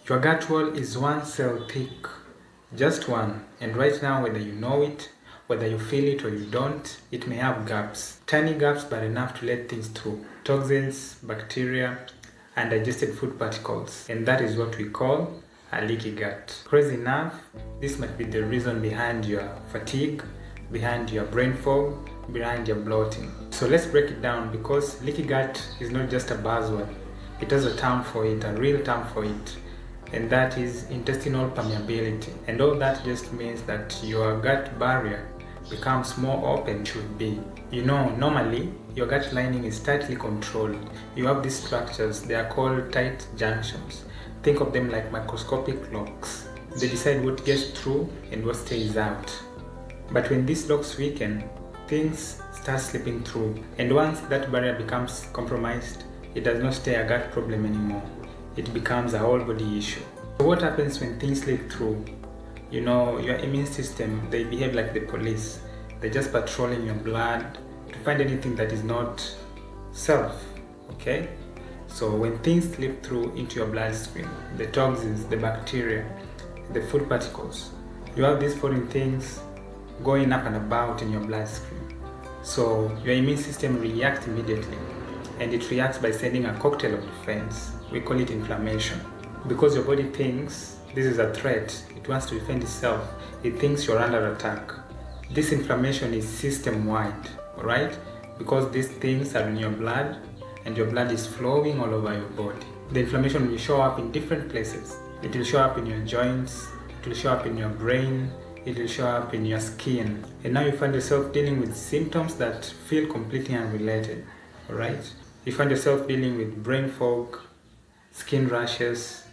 Your gut wall is one cell thick, just one, and right now, whether you know it, whether you feel it or you don't, it may have gaps. Tiny gaps, but enough to let things through. Toxins, bacteria, undigested food particles. And that is what we call a leaky gut. Crazy enough, this might be the reason behind your fatigue, behind your brain fog, behind your bloating. So let's break it down, because leaky gut is not just a buzzword. It has a term for it, a real term for it. And that is intestinal permeability. And all that just means that your gut barrier becomes more open should be. You know, normally your gut lining is tightly controlled. You have these structures, they are called tight junctions. Think of them like microscopic locks. They decide what gets through and what stays out. But when these locks weaken, things start slipping through. And once that barrier becomes compromised, it does not stay a gut problem anymore. It becomes a whole body issue. So what happens when things slip through? You know, your immune system, they behave like the police. They're just patrolling your blood to find anything that is not self, okay? So when things slip through into your bloodstream, the toxins, the bacteria, the food particles, you have these foreign things going up and about in your bloodstream. So your immune system reacts immediately, and it reacts by sending a cocktail of defense. We call it inflammation. Because your body thinks this is a threat, it wants to defend itself, it thinks you're under attack. This inflammation is system-wide, alright? Because these things are in your blood, and your blood is flowing all over your body. The inflammation will show up in different places. It will show up in your joints, it will show up in your brain, it will show up in your skin. And now you find yourself dealing with symptoms that feel completely unrelated, alright? You find yourself dealing with brain fog, skin rashes,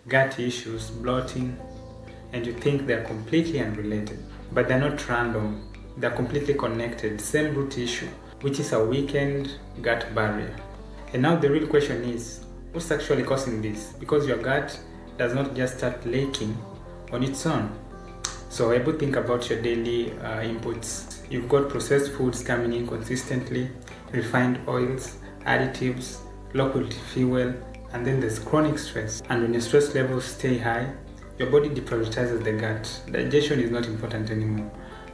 gut issues, bloating, and you think they're completely unrelated. But they're not random, they're completely connected, same root issue, which is a weakened gut barrier. And now the real question is, what's actually causing this? Because your gut does not just start leaking on its own. So able to think about your daily inputs. You've got processed foods coming in consistently, refined oils, additives, low quality fuel, and then there's chronic stress. And when your stress levels stay high, your body deprioritizes the gut. Digestion is not important anymore.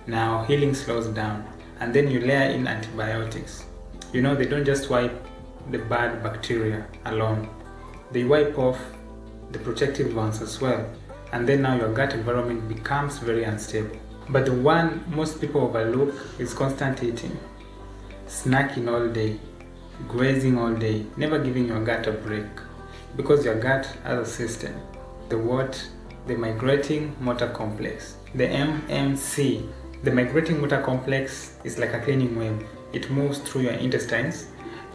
Now healing slows down, and then you layer in antibiotics. You know, they don't just wipe the bad bacteria alone. They wipe off the protective ones as well. And then now your gut environment becomes very unstable. But the one most people overlook is constant eating. Snacking all day, grazing all day, never giving your gut a break. Because your gut has a system. The what? The Migrating Motor Complex. The MMC. The Migrating Motor Complex is like a cleaning wave. It moves through your intestines,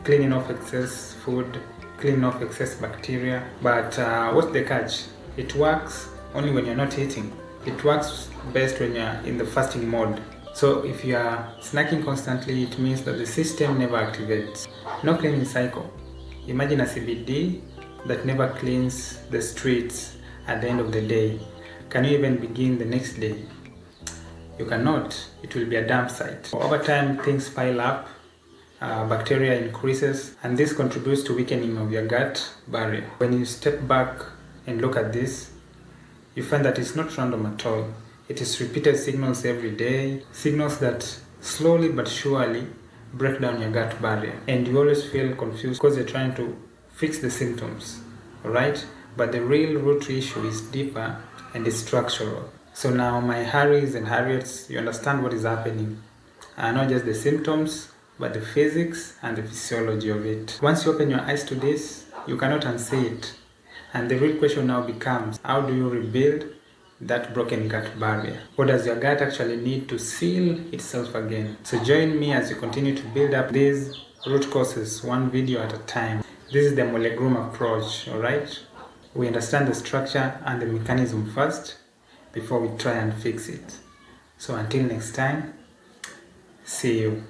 cleaning off excess food, cleaning off excess bacteria. But what's the catch? It works only when you're not eating. It works best when you're in the fasting mode. So if you are snacking constantly, it means that the system never activates. No cleaning cycle. Imagine a CBD that never cleans the streets at the end of the day. Can you even begin the next day? You cannot. It will be a dump site. Over time, things pile up, bacteria increases, and this contributes to weakening of your gut barrier. When you step back and look at this, you find that it's not random at all. It is repeated signals every day, signals that slowly but surely break down your gut barrier. And you always feel confused because you're trying to fix the symptoms, alright? But the real root issue is deeper and it's structural. So now my Harrys and Harriets, you understand what is happening. Not just the symptoms, but the physics and the physiology of it. Once you open your eyes to this, you cannot unsee it. And the real question now becomes, how do you rebuild that broken gut barrier? What does your gut actually need to seal itself again? So join me as you continue to build up these root causes one video at a time. This is the MOLEGRU'M approach, alright? We understand the structure and the mechanism first before we try and fix it. So until next time, see you.